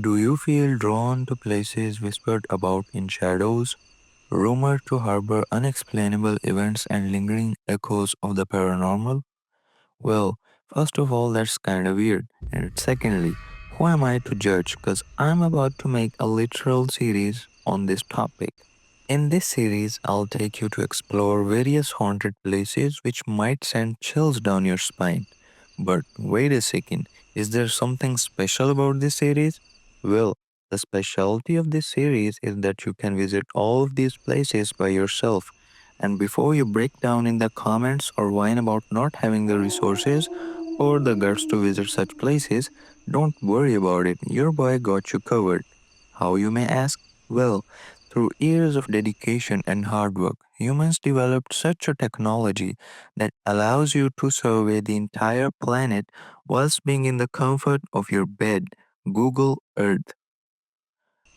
Do you feel drawn to places whispered about in shadows, rumored to harbor unexplainable events and lingering echoes of the paranormal? Well, first of all, that's kinda weird. And secondly, who am I to judge? Because I'm about to make a literal series on this topic. In this series, I'll take you to explore various haunted places which might send chills down your spine. But wait a second, is there something special about this series? Well, the specialty of this series is that you can visit all of these places by yourself. And before you break down in the comments or whine about not having the resources or the guts to visit such places, don't worry about it. Your boy got you covered. How, you may ask? Well, through years of dedication and hard work, humans developed such a technology that allows you to survey the entire planet whilst being in the comfort of your bed. Google Earth.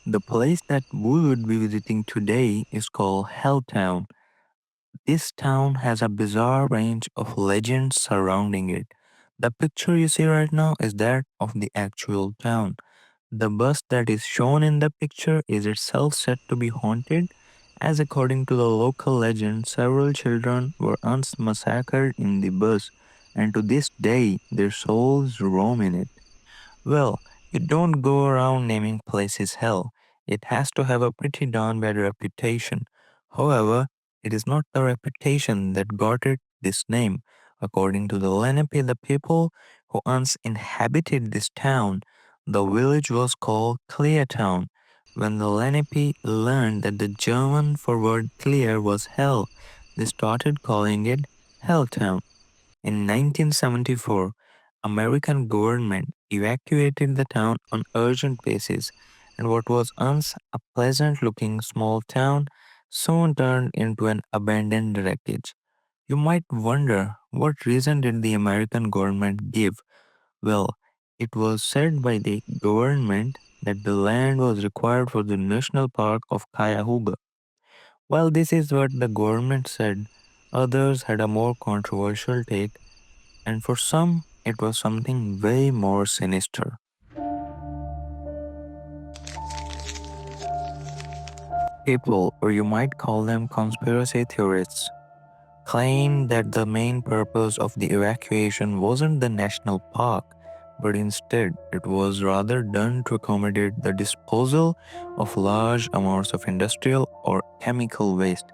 The place that we would be visiting today is called Helltown. This town has a bizarre range of legends surrounding it. The picture you see right now is that of the actual town. The bus that is shown in the picture is itself said to be haunted, as according to the local legend, several children were once massacred in the bus, and to this day their souls roam in it. Well, you don't go around naming places hell. It has to have a pretty darn bad reputation. However, it is not the reputation that got it this name. According to the Lenape, the people who once inhabited this town, the village was called Cleartown. When the Lenape learned that the German for word clear was hell, they started calling it Helltown. In 1974, American government evacuated the town on urgent basis, and what was once a pleasant-looking small town soon turned into an abandoned wreckage. You might wonder, what reason did the American government give? Well, it was said by the government that the land was required for the National Park of Cuyahoga. While this is what the government said, others had a more controversial take, and for some, it was something way more sinister. People, or you might call them conspiracy theorists, claim that the main purpose of the evacuation wasn't the national park, but instead it was rather done to accommodate the disposal of large amounts of industrial or chemical waste.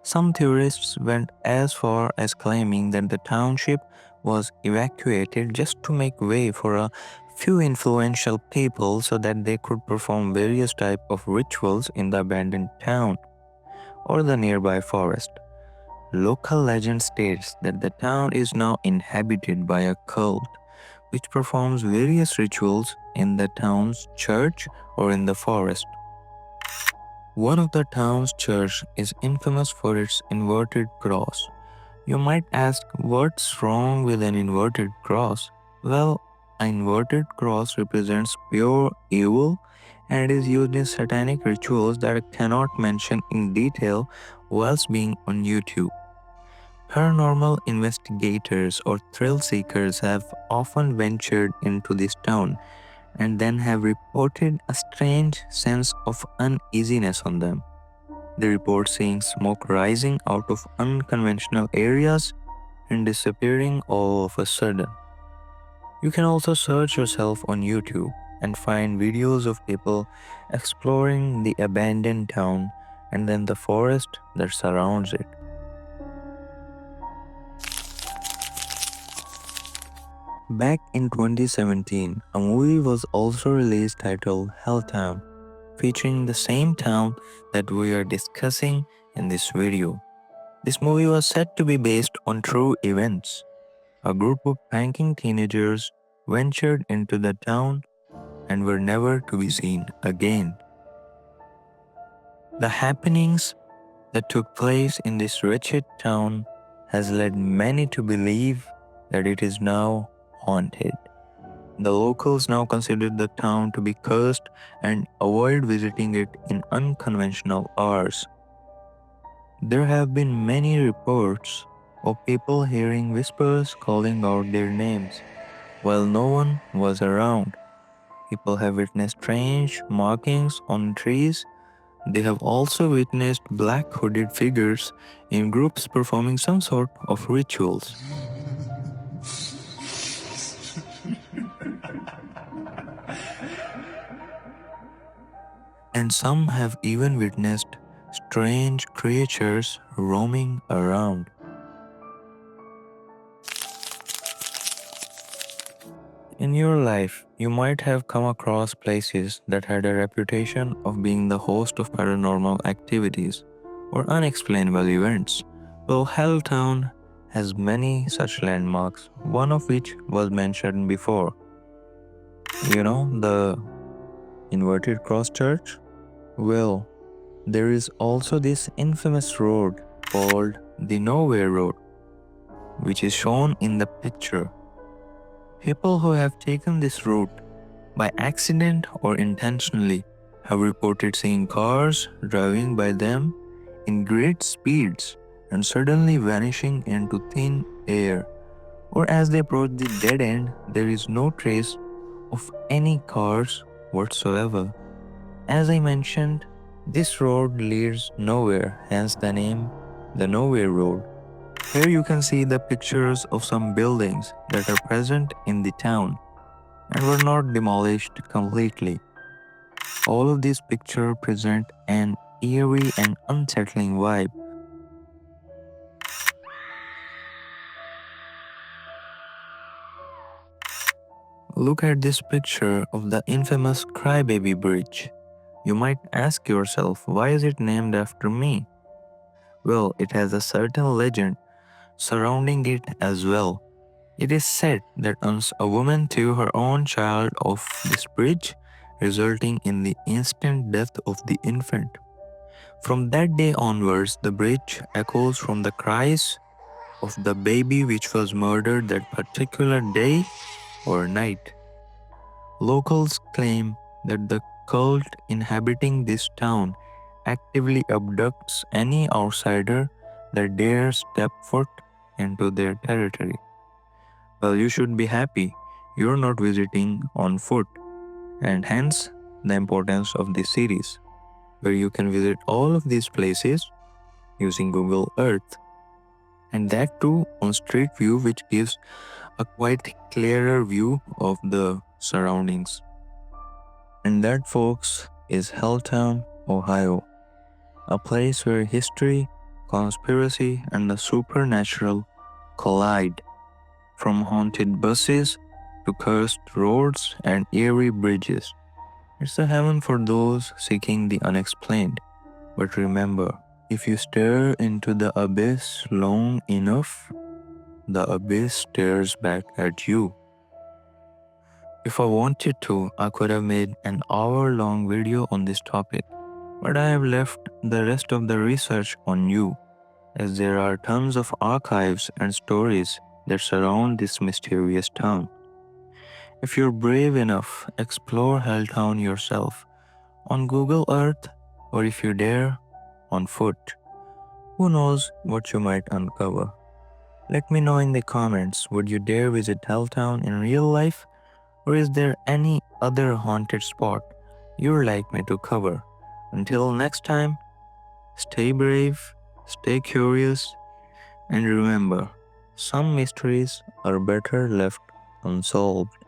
Some theorists went as far as claiming that the township was evacuated just to make way for a few influential people so that they could perform various types of rituals in the abandoned town or the nearby forest. Local legend states that the town is now inhabited by a cult which performs various rituals in the town's church or in the forest. One of the town's church is infamous for its inverted cross. You might ask, what's wrong with an inverted cross? Well, an inverted cross represents pure evil and is used in satanic rituals that I cannot mention in detail whilst being on YouTube. Paranormal investigators or thrill seekers have often ventured into this town and then have reported a strange sense of uneasiness on them. They report seeing smoke rising out of unconventional areas and disappearing all of a sudden. You can also search yourself on YouTube and find videos of people exploring the abandoned town and then the forest that surrounds it. Back in 2017, a movie was also released titled Helltown, featuring the same town that we are discussing in this video. This movie was said to be based on true events. A group of pranking teenagers ventured into the town and were never to be seen again. The happenings that took place in this wretched town has led many to believe that it is now haunted. The locals now consider the town to be cursed and avoid visiting it in unconventional hours. There have been many reports of people hearing whispers calling out their names while no one was around. People have witnessed strange markings on trees. They have also witnessed black hooded figures in groups performing some sort of rituals. And some have even witnessed strange creatures roaming around. In your life, you might have come across places that had a reputation of being the host of paranormal activities or unexplainable events. Well, Helltown has many such landmarks, one of which was mentioned before. You know, the inverted cross church? Well, there is also this infamous road called the Nowhere Road, which is shown in the picture. People who have taken this route by accident or intentionally have reported seeing cars driving by them in great speeds and suddenly vanishing into thin air, or as they approach the dead end, there is no trace of any cars whatsoever. As I mentioned, this road leads nowhere, hence the name the Nowhere Road. Here you can see the pictures of some buildings that are present in the town and were not demolished completely. All of these pictures present an eerie and unsettling vibe. Look at this picture of the infamous Crybaby Bridge. You might ask yourself, why is it named after me? Well, it has a certain legend surrounding it as well. It is said that once a woman threw her own child off this bridge, resulting in the instant death of the infant. From that day onwards, the bridge echoes from the cries of the baby which was murdered that particular day or night. Locals claim that the cult inhabiting this town actively abducts any outsider that dares step foot into their territory. Well, you should be happy you're not visiting on foot, and hence the importance of this series, where you can visit all of these places using Google Earth, and that too on Street View, which gives a quite clearer view of the surroundings. And that, folks, is Helltown, Ohio, a place where history, conspiracy, and the supernatural collide, from haunted buses to cursed roads and eerie bridges. It's a heaven for those seeking the unexplained. But remember, if you stare into the abyss long enough, the abyss stares back at you. If I wanted to, I could have made an hour-long video on this topic, but I have left the rest of the research on you, as there are tons of archives and stories that surround this mysterious town. If you're brave enough, explore Helltown yourself on Google Earth, or if you dare, on foot. Who knows what you might uncover? Let me know in the comments, would you dare visit Helltown in real life, or is there any other haunted spot you'd like me to cover? Until next time, stay brave, stay curious, and remember, some mysteries are better left unsolved.